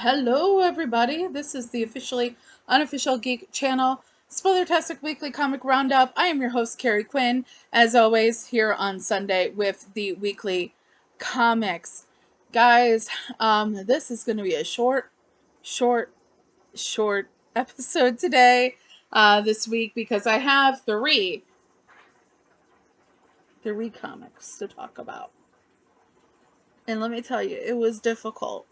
Hello, everybody. This is the officially unofficial geek channel, Spoilertastic Weekly Comic Roundup. I am your host, Carrie Quinn, as always, here on Sunday with the weekly comics. Guys, this is going to be a short episode today, this week, because I have three comics to talk about. And let me tell you, it was difficult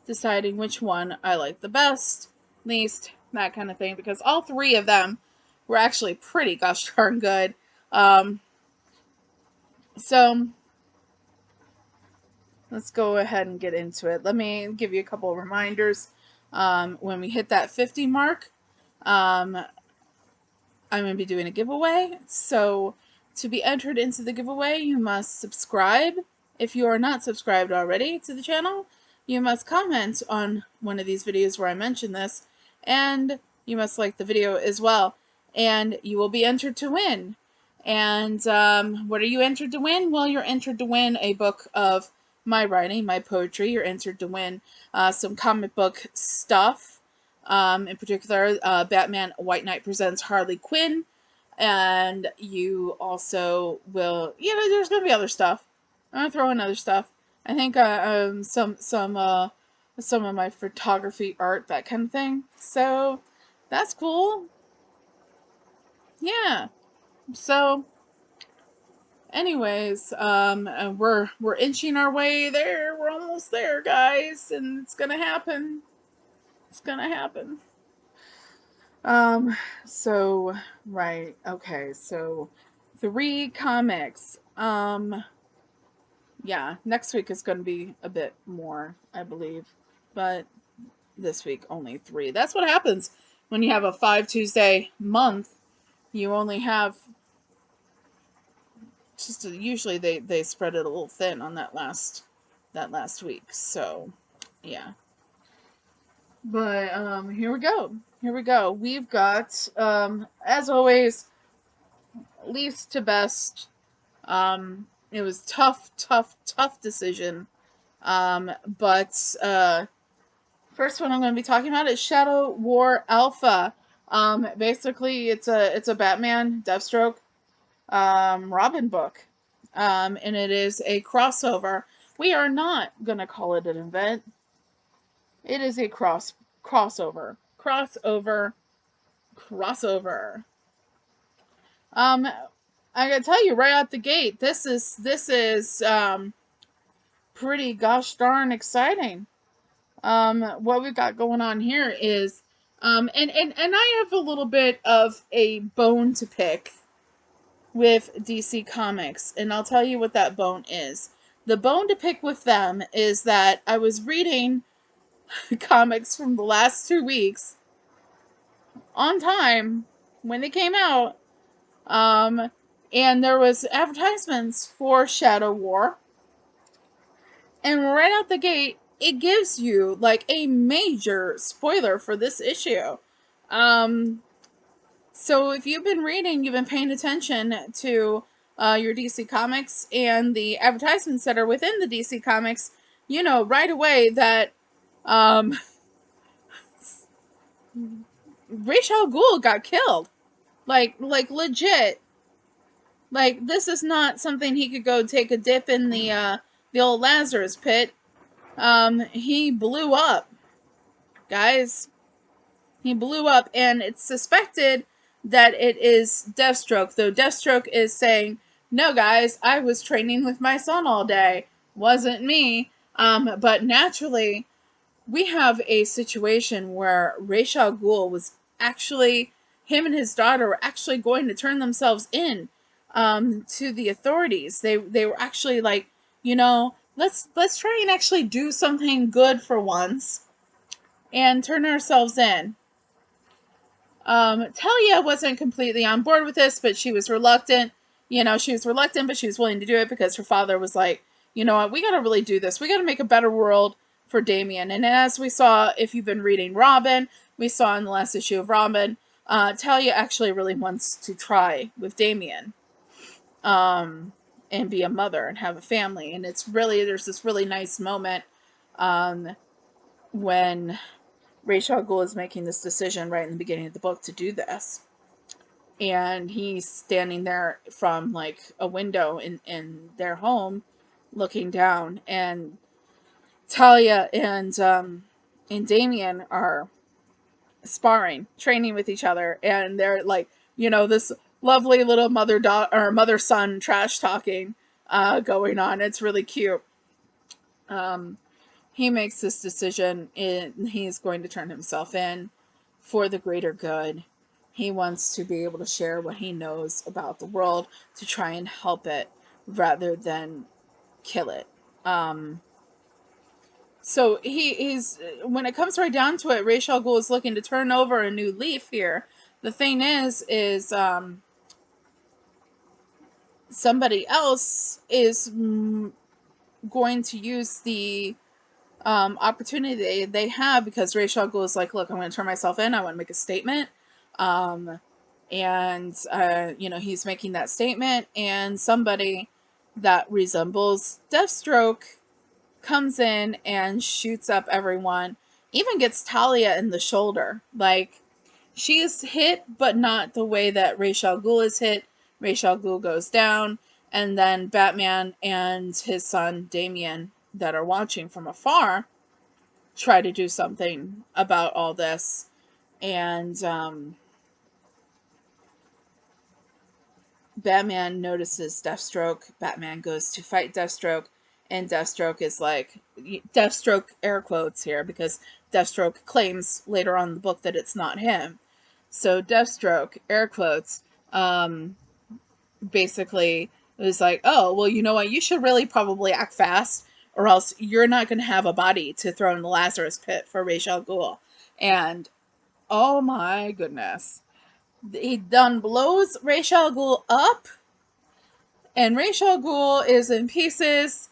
deciding which one I liked the best, least, that kind of thing, because all three of them were actually pretty gosh darn good. So let's go ahead and get into it. Let me give you a couple of reminders. When we hit that 50 mark, I'm going to be doing a giveaway. So to be entered into the giveaway, you must subscribe. If you are not subscribed already to the channel, you must comment on one of these videos where I mention this, and you must like the video as well, and you will be entered to win. And what are you entered to win? Well, you're entered to win a book of my writing, my poetry. You're entered to win some comic book stuff. In particular, Batman White Knight presents Harley Quinn. And you also will, there's going to be other stuff. I'm going to throw in other stuff. I think some of my photography art, that kind of thing. So that's cool. Yeah. So anyways, we're inching our way there. We're almost there, guys, and it's going to happen. It's going to happen. So, right, okay, so 3 comics. Yeah, next week is going to be a bit more, I believe, but this week only 3. That's what happens when you have a 5 Tuesday month. You only have, just usually they spread it a little thin on that last week, so, yeah. But, here we go. Here we go. We've got, as always, least to best. It was tough decision. But first one I'm going to be talking about is Shadow War Alpha. Basically, it's a Batman, Deathstroke, Robin book. And it is a crossover. We are not going to call it an event. It is a crossover. Crossover. I gotta tell you right out the gate, this is pretty gosh darn exciting. What we've got going on here is, and I have a little bit of a bone to pick with DC Comics, and I'll tell you what that bone is. The bone to pick with them is that I was reading comics from the last 2 weeks on time when they came out, and there was advertisements for Shadow War, and right out the gate, it gives you like a major spoiler for this issue. So if you've been reading, you've been paying attention to your DC Comics and the advertisements that are within the DC Comics, you know right away that Ra's al Ghul got killed. Like legit. Like, this is not something he could go take a dip in the old Lazarus pit. He blew up, guys. He blew up, and it's suspected that it is Deathstroke, though Deathstroke is saying, no, guys, I was training with my son all day. Wasn't me. But naturally, we have a situation where Ra's al Ghul was actually, him and his daughter were actually going to turn themselves in to the authorities. They were actually like, let's try and actually do something good for once and turn ourselves in. Talia wasn't completely on board with this, but she was reluctant. She was reluctant, but she was willing to do it because her father was like, you know what, we gotta really do this. We gotta make a better world for Damian. And as we saw, if you've been reading Robin, we saw in the last issue of Robin, Talia actually really wants to try with Damian. And be a mother and have a family. And it's really, there's this really nice moment when Ra's al Ghul is making this decision right in the beginning of the book to do this. And he's standing there from like a window in their home looking down, and Talia and Damien are sparring, training with each other, and they're like, this lovely little mother son trash talking going on. It's really cute. He makes this decision, and he's going to turn himself in for the greater good. He wants to be able to share what he knows about the world to try and help it rather than kill it. So he's when it comes right down to it, Ra's al Ghul is looking to turn over a new leaf here. The thing is somebody else is going to use the opportunity they have, because Ra's al Ghul is like, look, I'm going to turn myself in. I want to make a statement. And he's making that statement, and somebody that resembles Deathstroke comes in and shoots up everyone, even gets Talia in the shoulder. Like, she is hit, but not the way that Ra's al Ghul is hit. Ra's al Ghul goes down, and then Batman and his son Damien, that are watching from afar, try to do something about all this. And Batman notices Deathstroke. Batman goes to fight Deathstroke, and Deathstroke is like, Deathstroke air quotes here, because Deathstroke claims later on in the book that it's not him. So Deathstroke, air quotes, basically was like, oh, well, you know what? You should really probably act fast, or else you're not going to have a body to throw in the Lazarus pit for Ra's al Ghul. And oh my goodness. He done blows Ra's al Ghul up, and Ra's al Ghul is in pieces.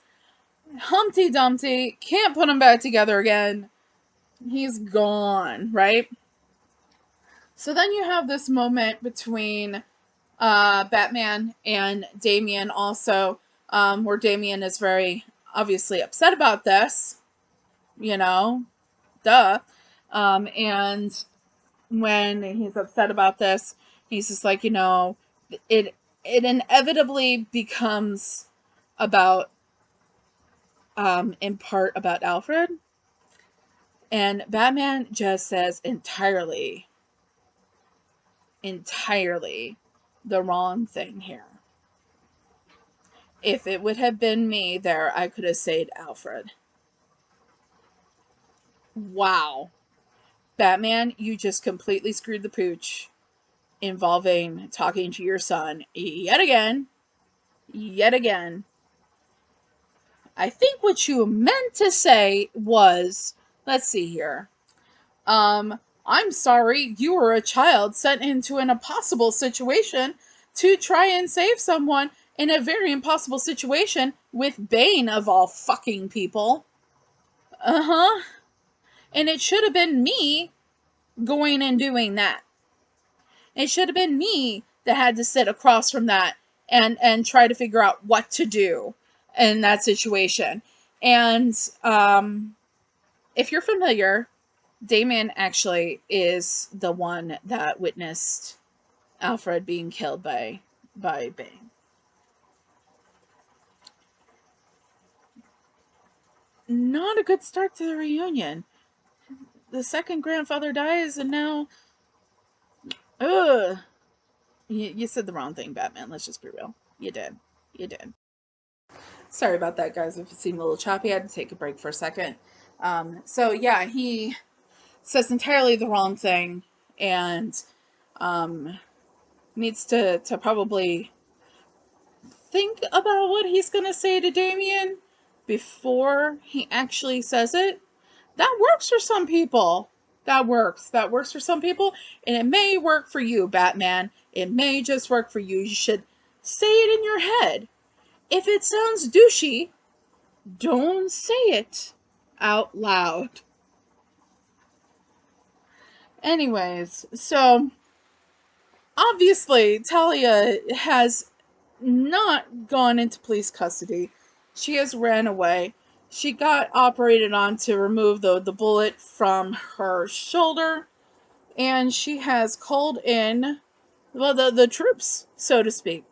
Humpty Dumpty, can't put him back together again. He's gone, right? So then you have this moment between Batman and Damien also, where Damien is very obviously upset about this, duh. And when he's upset about this, he's just like, it inevitably becomes about, in part about Alfred. And Batman just says entirely the wrong thing here. If it would have been me there, I could have saved Alfred. Wow. Batman, you just completely screwed the pooch involving talking to your son yet again. Yet again. I think what you meant to say was, let's see here. I'm sorry, you were a child sent into an impossible situation to try and save someone in a very impossible situation with Bane of all fucking people. Uh-huh. And it should have been me going and doing that. It should have been me that had to sit across from that and try to figure out what to do in that situation. And if you're familiar, Damien actually is the one that witnessed Alfred being killed by Bane. Not a good start to the reunion. The second grandfather dies, and now, ugh. You said the wrong thing, Batman. Let's just be real. You did. You did. Sorry about that, guys. If it seemed a little choppy, I had to take a break for a second. So yeah, he says entirely the wrong thing, and needs to probably think about what he's gonna say to Damien before he actually says it. That works for some people. That works. That works for some people, and it may work for you, Batman. It may just work for you. You should say it in your head. If it sounds douchey, don't say it out loud. Anyways, so obviously Talia has not gone into police custody. She has ran away. she got operated on to remove the bullet from her shoulder, and she has called in, well, the troops, so to speak.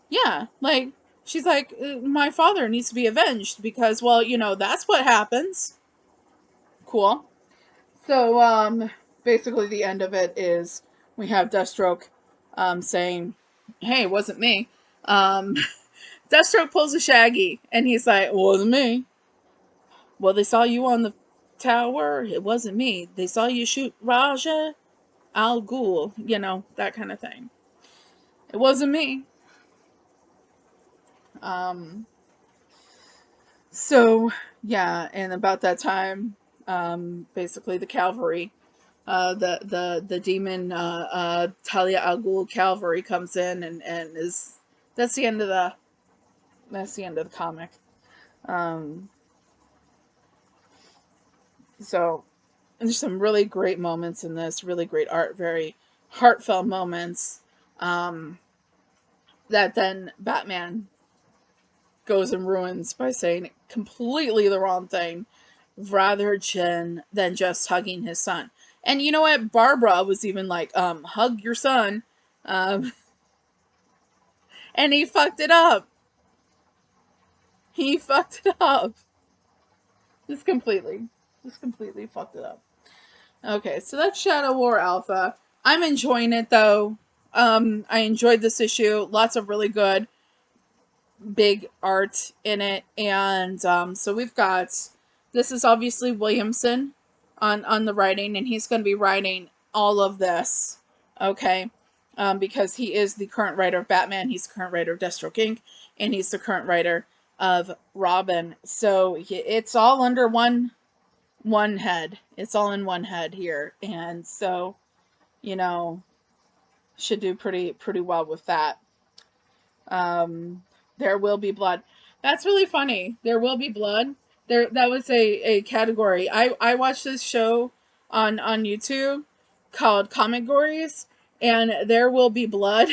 Yeah, like, she's like, my father needs to be avenged because, well, that's what happens. Cool. So, basically the end of it is we have Deathstroke, saying, hey, it wasn't me. Deathstroke pulls a Shaggy, and he's like, it wasn't me. Well, they saw you on the tower. It wasn't me. They saw you shoot Raja Al Ghul, that kind of thing. It wasn't me. Um, so, yeah, and about that time, basically the cavalry, the demon, Talia Al Ghul cavalry comes in and is, that's the end of the comic. Um, so there's some really great moments in this, really great art, very heartfelt moments, that then Batman goes and ruins by saying completely the wrong thing rather than just hugging his son. And you know what? Barbara was even like, hug your son. Um, and he fucked it up. He fucked it up. Just completely. Just completely fucked it up. Okay, so that's Shadow War Alpha. I'm enjoying it though. I enjoyed this issue. Lots of really good big art in it, and so we've got, this is obviously Williamson on the writing, and he's going to be writing all of this, okay, because he is the current writer of Batman, he's the current writer of Deathstroke Inc., and he's the current writer of Robin. So it's all under one head. It's all in one head here, and so should do pretty well with that. There will be blood. That's really funny. There will be blood. That was a category. I watched this show on YouTube called Comic Gories, and There Will Be Blood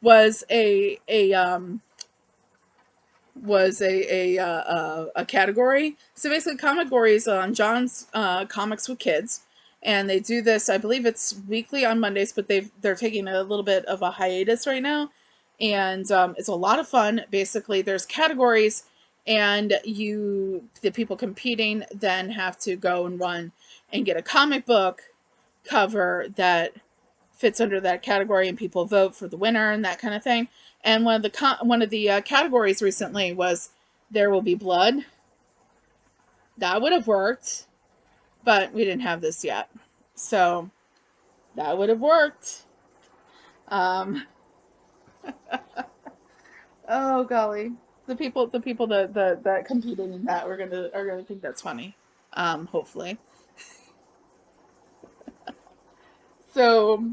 was a category. So basically, Comic Gories on John's Comics with Kids, and they do this. I believe it's weekly on Mondays, but they're taking a little bit of a hiatus right now, and it's a lot of fun. Basically, there's categories, and the people competing then have to go and run and get a comic book cover that fits under that category, and people vote for the winner and that kind of thing. And one of the categories recently was There Will Be Blood. That would have worked, but we didn't have this yet, so that would have worked. Um, oh golly, the people that competed in that are gonna think that's funny. Hopefully. So,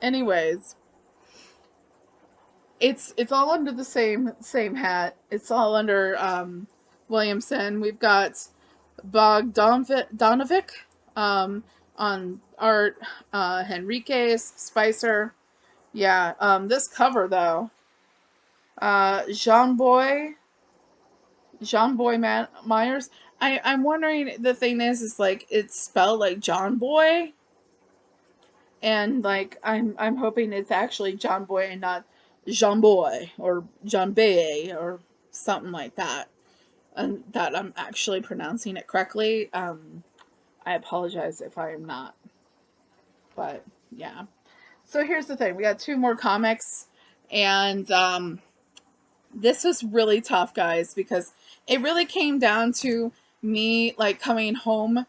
anyways, it's all under the same hat. It's all under Williamson. We've got Bogdanovic on art, Henriquez, Spicer. Yeah, this cover though, Jean Boy Myers. I'm wondering, the thing is like it's spelled like John Boy, and like I'm hoping it's actually John Boy and not Jean Boy or Jean Bay or something like that, and that I'm actually pronouncing it correctly. I apologize if I am not, but yeah. So here's the thing: we got two more comics, and this was really tough, guys, because it really came down to me like coming home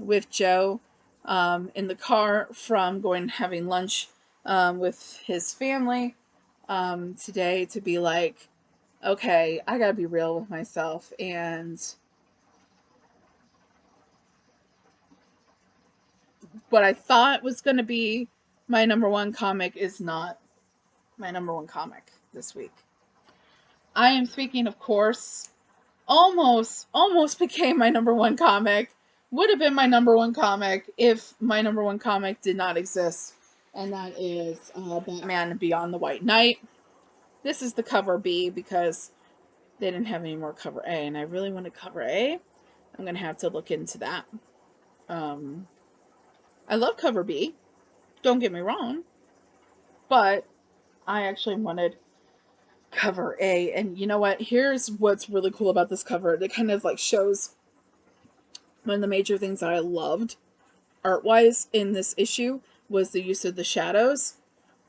with Joe in the car from going and having lunch with his family today, to be like, okay, I gotta be real with myself, and what I thought was going to be my number one comic is not my number one comic this week. I am speaking, of course, almost became my number one comic. Would have been my number one comic if my number one comic did not exist, and that is Batman Beyond the White Knight. This is the cover B because they didn't have any more cover A, and I really want to cover A. I'm going to have to look into that. I love cover B, don't get me wrong, but I actually wanted cover A. And you know what? Here's what's really cool about this cover. It kind of like shows one of the major things that I loved art-wise in this issue was the use of the shadows.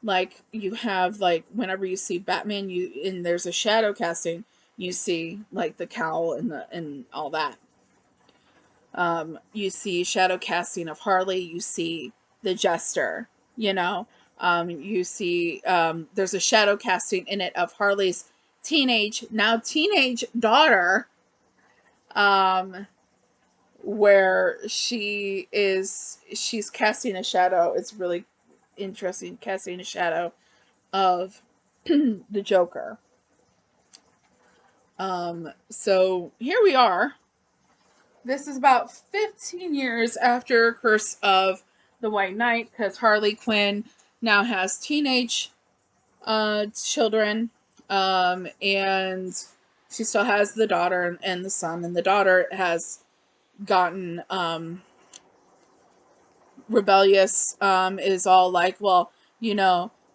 Like, you have, like, whenever you see Batman, and there's a shadow casting, you see like the cowl and all that. You see shadow casting of Harley, you see the Jester, you know. You see there's a shadow casting in it of Harley's now teenage daughter, where she's casting a shadow. It's really interesting, casting a shadow of the Joker. So here we are. This is about 15 years after Curse of the White Knight, because Harley Quinn now has teenage children, and she still has the daughter and the son, and the daughter has gotten rebellious, is all like, well,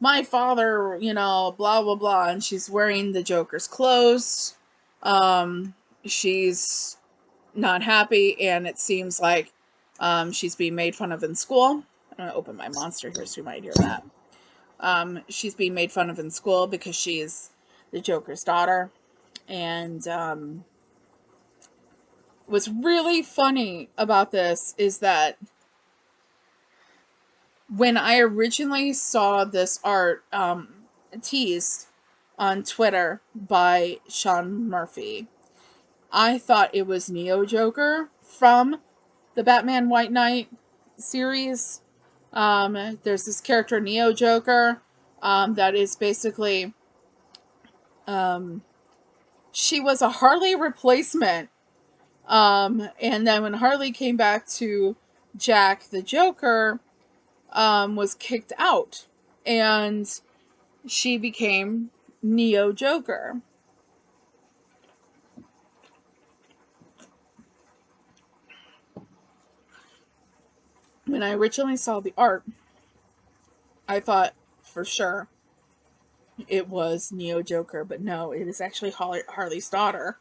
my father, blah, blah, blah, and she's wearing the Joker's clothes. She's not happy, and it seems like she's being made fun of in school. I'm going to open my monster here so you might hear that. She's being made fun of in school because she's the Joker's daughter. And what's really funny about this is that when I originally saw this art teased on Twitter by Sean Murphy, I thought it was Neo Joker from the Batman White Knight series. There's this character, Neo Joker, that is basically, she was a Harley replacement. And then when Harley came back to Jack the Joker, was kicked out. And she became Neo Joker. When I originally saw the art, I thought for sure it was Neo Joker, but no, it is actually Harley's daughter.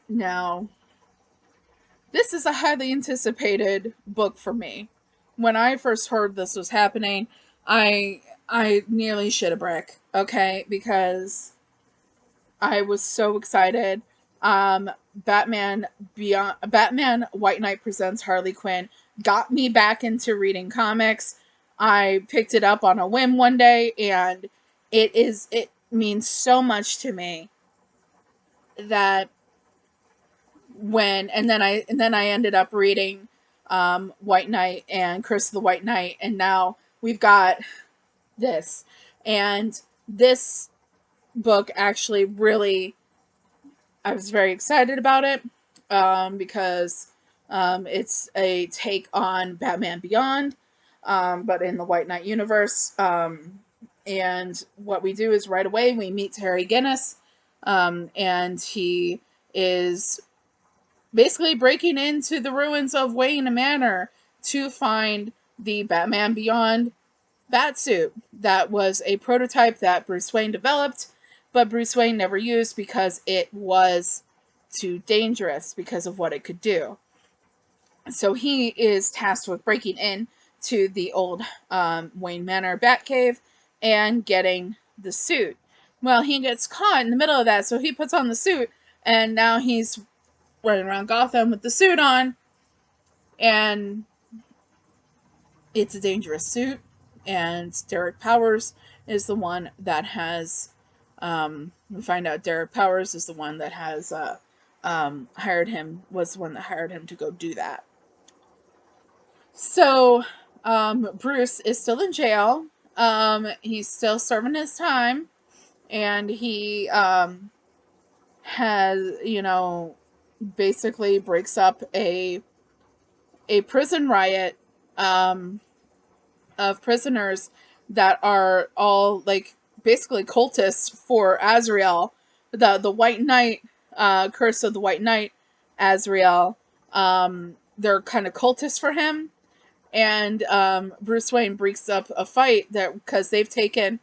Now, this is a highly anticipated book for me. When I first heard this was happening, I nearly shit a brick, okay? Because I was so excited. Batman White Knight Presents Harley Quinn got me back into reading comics. I picked it up on a whim one day, and it means so much to me that and then I ended up reading White Knight and Curse of the White Knight, and now we've got this. And this book actually really, I was very excited about it, because it's a take on Batman Beyond, but in the White Knight universe. And what we do is right away we meet Terry Guinness, and he is basically breaking into the ruins of Wayne Manor to find the Batman Beyond Batsuit. That was a prototype that Bruce Wayne developed, but Bruce Wayne never used because it was too dangerous because of what it could do. So he is tasked with breaking in to the old Wayne Manor Batcave and getting the suit. Well, he gets caught in the middle of that, so he puts on the suit, and now he's running around Gotham with the suit on, and it's a dangerous suit. And Derek Powers is the one that has, we find out Derek Powers is the one that has hired him, was the one that hired him to go do that. So Bruce is still in jail. He's still serving his time, and he has, basically breaks up a prison riot of prisoners that are all like basically cultists for Azrael, the White Knight, Curse of the White Knight, Azrael. They're kind of cultists for him, and Bruce Wayne breaks up a fight that because they've taken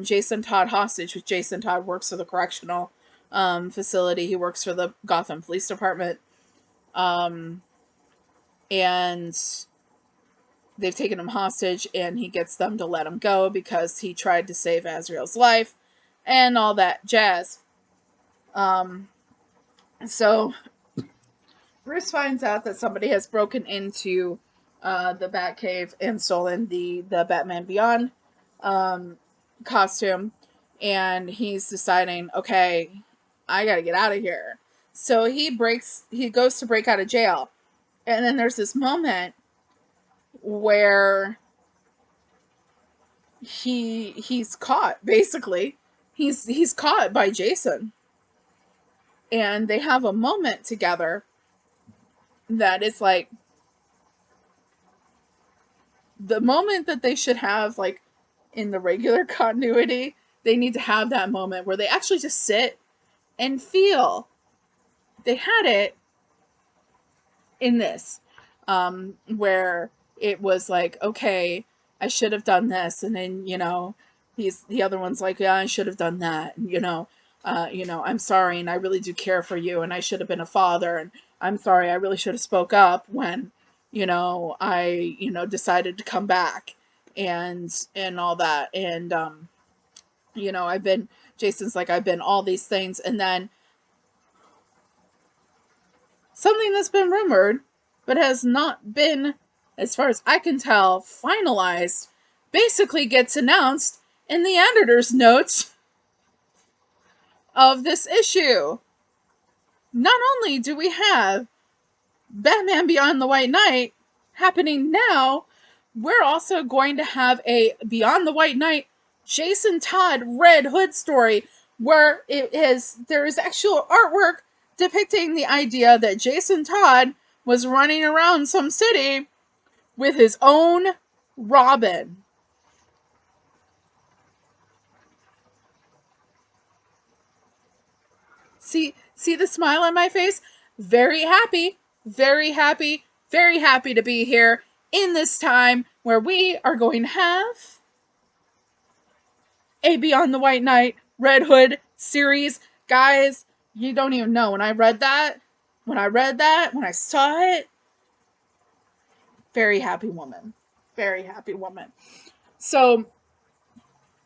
Jason Todd hostage. Which Jason Todd works for the correctional facility. He works for the Gotham Police Department, and they've taken him hostage, and he gets them to let him go because he tried to save Azrael's life and all that jazz. So Bruce finds out that somebody has broken into the Batcave and stolen the Batman Beyond costume, and he's deciding, okay, I gotta get out of here. So he goes to break out of jail, and then there's this moment where he's caught. Basically, he's caught by Jason, and they have a moment together that is like the moment that they should have, like, in the regular continuity. They need to have that moment where they actually just sit and feel. They had it in this, where it was like, okay, I should have done this, and then the other one's like, yeah, I should have done that, and I'm sorry, and I really do care for you, and I should have been a father, and I'm sorry, I really should have spoke up when I decided to come back, and all that, and I've been, Jason's like, I've been all these things, and then something that's been rumored, but has not been, as far as I can tell, finalized, basically gets announced in the editor's notes of this issue. Not only do we have Batman Beyond the White Knight happening now, we're also going to have a Beyond the White Knight Jason Todd Red Hood story where there is actual artwork depicting the idea that Jason Todd was running around some city with his own Robin. See the smile on my face? Very happy, very happy, very happy to be here in this time where we are going to have a Beyond the White Knight Red Hood series. Guys, you don't even know. When I saw it, very happy woman. Very happy woman. So,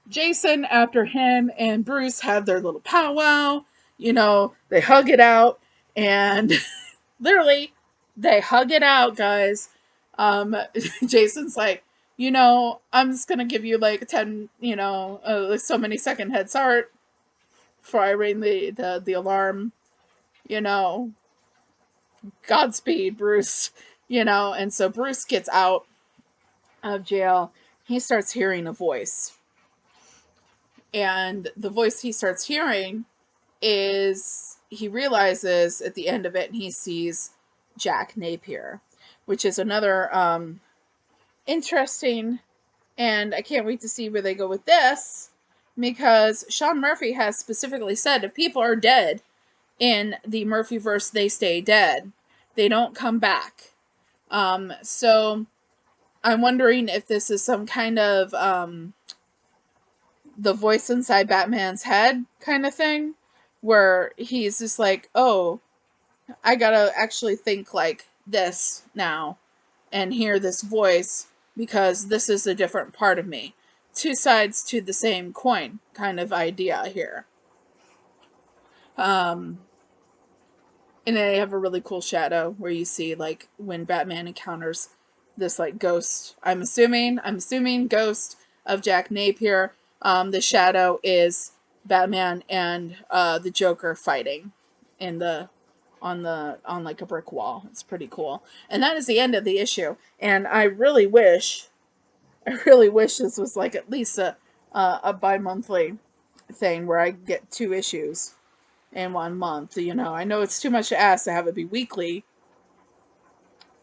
Jason, after him and Bruce have their little powwow, they hug it out, and literally, they hug it out, guys. Jason's like, I'm just gonna give you like 10, so many second head start before I ring the alarm, Godspeed, Bruce, and so Bruce gets out of jail. He starts hearing a voice, and the voice he starts hearing is, he realizes at the end of it, and he sees Jack Napier, which is another interesting, and I can't wait to see where they go with this, because Sean Murphy has specifically said if people are dead in the Murphyverse, they stay dead. They don't come back. So I'm wondering if this is some kind of the voice inside Batman's head kind of thing, where he's just like, oh, I gotta actually think like this now and hear this voice because this is a different part of me. Two sides to the same coin kind of idea here. And they have a really cool shadow where you see, like, when Batman encounters this, like, ghost. I'm assuming ghost of Jack Napier. The shadow is Batman and the Joker fighting on like a brick wall. It's pretty cool. And that is the end of the issue. And I really wish this was like at least a bi-monthly thing where I get 2 issues in 1 month. I know it's too much to ask to have it be weekly,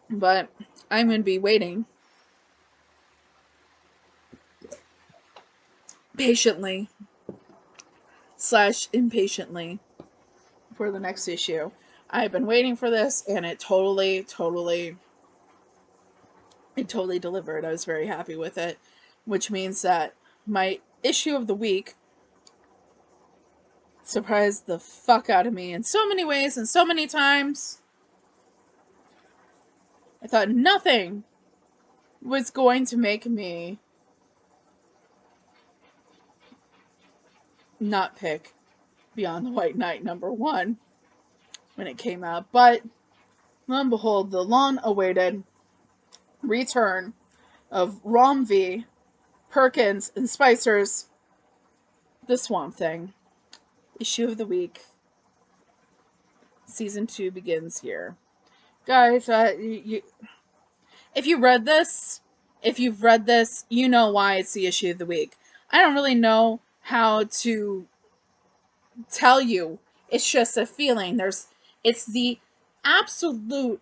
but I'm going to be waiting patiently / impatiently for the next issue. I've been waiting for this, and it totally delivered. I was very happy with it, which means that my issue of the week surprised the fuck out of me in so many ways and so many times. I thought nothing was going to make me not pick Beyond the White Knight #1 when it came out, but lo and behold, the long-awaited return of Rom V, Perkins, and Spicer's The Swamp Thing. Issue of the week. Season 2 begins here. Guys, if you've read this, you know why it's the issue of the week. I don't really know how to tell you. It's just a feeling. It's the absolute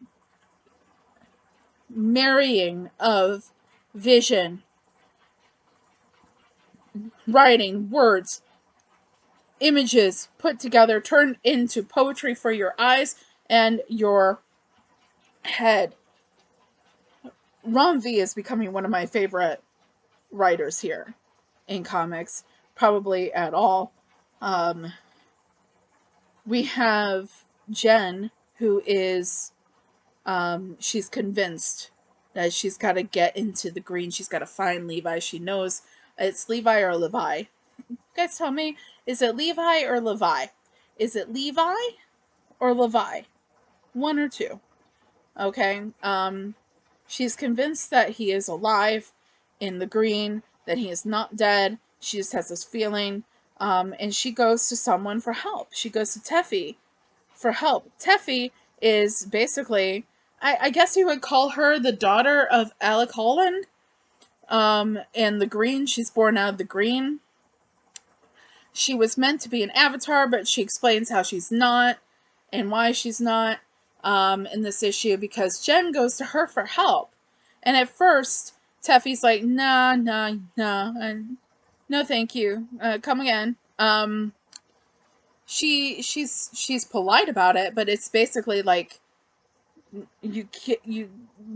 marrying of vision, writing, words, images put together, turned into poetry for your eyes and your head. Ron V is becoming one of my favorite writers here in comics, probably at all. We have Jen, who is, she's convinced that she's got to get into the green. She's got to find Levi. She knows it's Levi or Levi. You guys tell me, is it Levi or Levi? Is it Levi or Levi? One or two. Okay. She's convinced that he is alive in the green, that he is not dead. She just has this feeling. And she goes to someone for help. She goes to Teffy for help. Teffy is basically, I guess you would call her the daughter of Alec Holland. And the green, she's born out of the green. She was meant to be an avatar, but she explains how she's not and why she's not in this issue, because Jen goes to her for help. And at first, Teffy's like, nah, no thank you. Come again. She's polite about it, but it's basically like,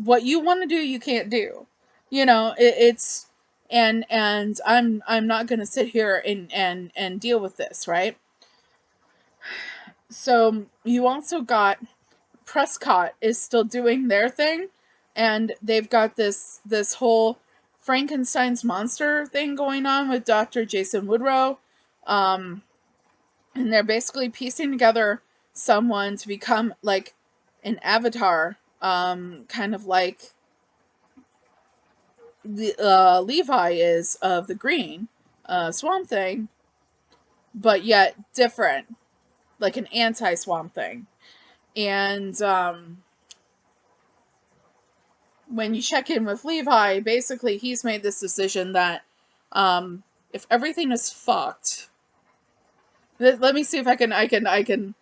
what you want to do, you can't do. You know, it's and I'm not gonna sit here and deal with this, right? So you also got Prescott is still doing their thing, and they've got this whole Frankenstein's monster thing going on with Dr. Jason Woodrow, and they're basically piecing together someone to become like an avatar, kind of like the Levi is of the Green Swamp Thing, but yet different, like an anti-Swamp Thing. And when you check in with Levi, basically he's made this decision that if everything is fucked, let me see if I can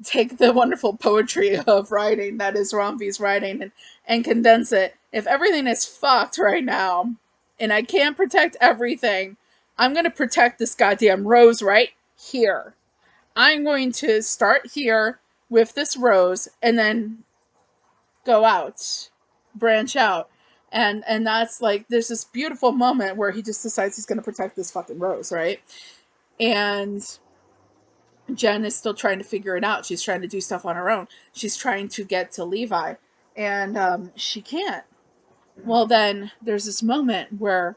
take the wonderful poetry of writing that is Romfy's writing and condense it. If everything is fucked right now, and I can't protect everything, I'm going to protect this goddamn rose right here. I'm going to start here with this rose and then go out, branch out. And that's like, there's this beautiful moment where he just decides he's going to protect this fucking rose, right? And Jen is still trying to figure it out. She's trying to do stuff on her own. She's trying to get to Levi, and she can't. Well, then there's this moment where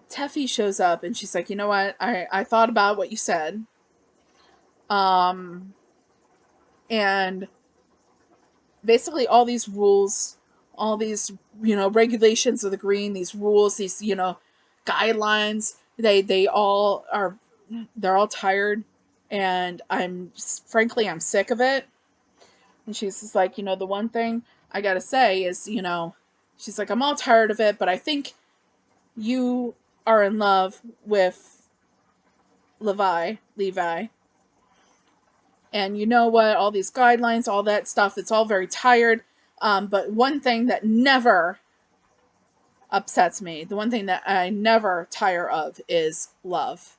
Teffy shows up, and she's like, you know what? I thought about what you said. And basically all these rules, all these, regulations of the green, these rules, these, guidelines, they're all tired, and I'm sick of it. And she's just like, the one thing I gotta say is, she's like, I'm all tired of it, but I think you are in love with Levi. And you know what? All these guidelines, all that stuff, it's all very tired. But one thing that never upsets me. The one thing that I never tire of is love.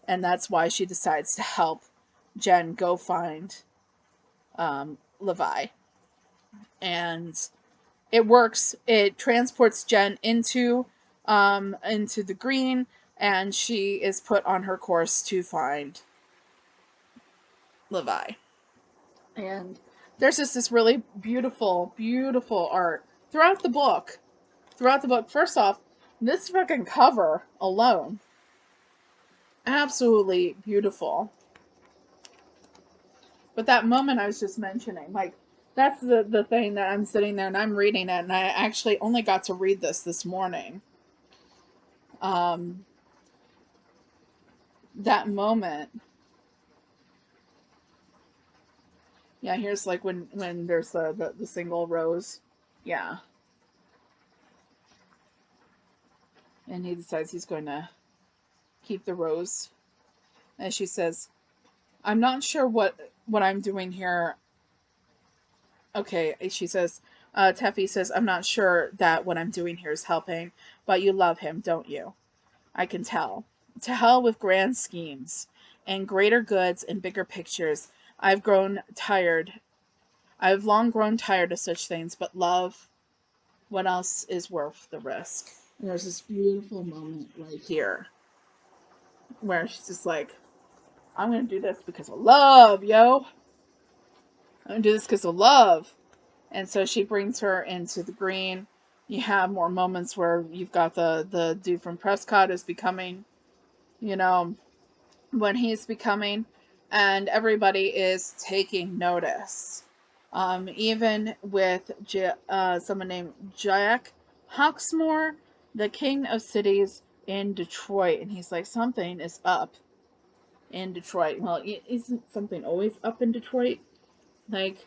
And that's why she decides to help Jen go find Levi. And it works. It transports Jen into the green, and she is put on her course to find Levi. And there's just this really beautiful, beautiful art throughout the book. Throughout the book, first off, this fucking cover alone, absolutely beautiful. But that moment I was just mentioning, like, that's the thing that I'm sitting there and I'm reading it, and I actually only got to read this morning. That moment. Yeah, here's like when there's the single rose. Yeah. And he decides he's going to keep the rose. And she says, I'm not sure what I'm doing here. Okay, she says, Teffy says, I'm not sure that what I'm doing here is helping, but you love him, don't you? I can tell. To hell with grand schemes and greater goods and bigger pictures. I've grown tired. I've long grown tired of such things, but love, what else is worth the risk? And there's this beautiful moment right here where she's just like, I'm going to do this because of love, yo. I'm going to do this because of love. And so she brings her into the green. You have more moments where you've got the dude from Prescott is becoming, you know, when he's becoming, and everybody is taking notice. Even with someone named Jack Hawksmoor, the king of cities in Detroit. And he's like, something is up in Detroit. Well, isn't something always up in Detroit? Like,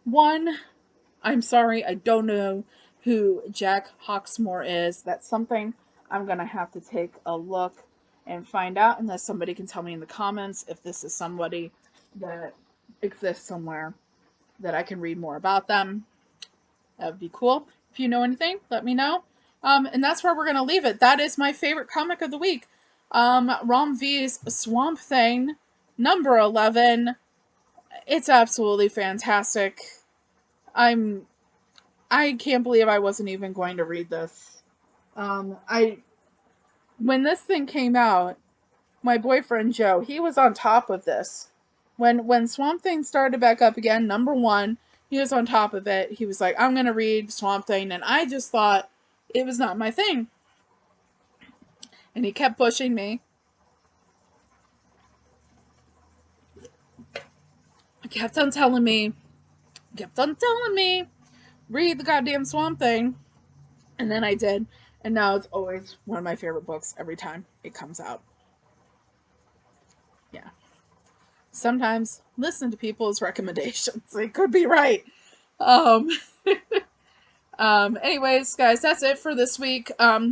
one, I'm sorry, I don't know who Jack Hawksmoor is. That's something I'm going to have to take a look and find out, unless somebody can tell me in the comments if this is somebody that exists somewhere that I can read more about them. That would be cool. If you know anything, let me know. And that's where we're going to leave it. That is my favorite comic of the week. Rom V's Swamp Thing, number 11. It's absolutely fantastic. I can't believe I wasn't even going to read this. When this thing came out, my boyfriend Joe, he was on top of this. When Swamp Thing started back up again, number 1, he was on top of it. He was like, I'm gonna read Swamp Thing, and I just thought it was not my thing. And he kept pushing me. Kept on telling me, read the goddamn Swamp Thing. And then I did. And now it's always one of my favorite books every time it comes out. Yeah. Sometimes listen to people's recommendations. They could be right. Um, anyways, guys, that's it for this week. I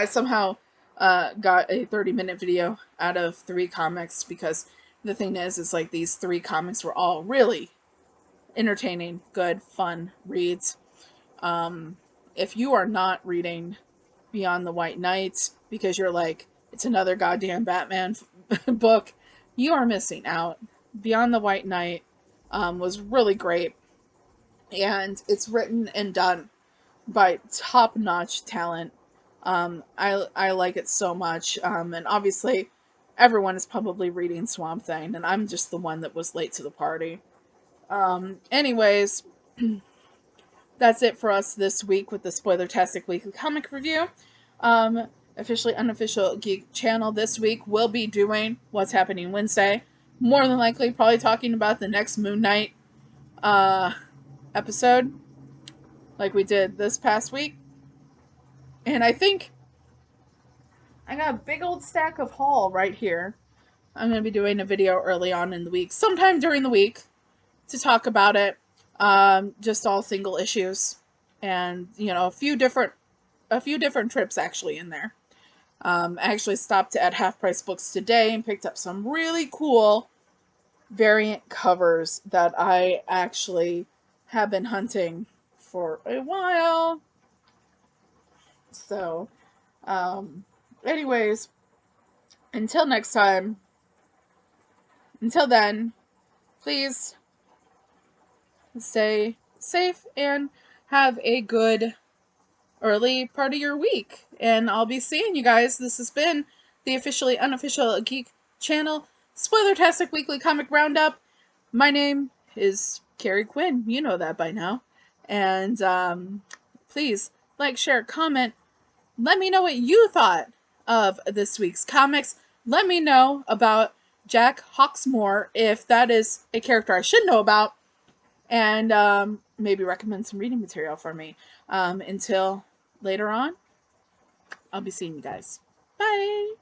somehow got a 30-minute video out of 3 comics, because the thing is like these 3 comics were all really entertaining, good, fun reads. If you are not reading Beyond the White Knight because you're like, it's another goddamn Batman book, you are missing out. Beyond the White Knight was really great, and it's written and done by top-notch talent. I like it so much, and obviously everyone is probably reading Swamp Thing, and I'm just the one that was late to the party. Anyways, that's it for us this week with the Spoilertastic Weekly Comic Review. Officially unofficial geek channel this week will be doing What's Happening Wednesday. More than likely, probably talking about the next Moon Knight episode, like we did this past week. And I think I got a big old stack of haul right here. I'm going to be doing a video early on in the week, sometime during the week, to talk about it. Just all single issues, and a few different trips actually in there. I actually stopped at Half Price Books today and picked up some really cool variant covers that I actually have been hunting for a while. So, anyways, until next time, until then, please stay safe and have a good early part of your week. And I'll be seeing you guys. This has been the officially unofficial geek channel, Spoilertastic Weekly Comic Roundup. My name is Carrie Quinn. You know that by now. And please like, share, comment. Let me know what you thought of this week's comics. Let me know about Jack Hawksmoor, if that is a character I should know about. And maybe recommend some reading material for me. Until later on, I'll be seeing you guys. Bye!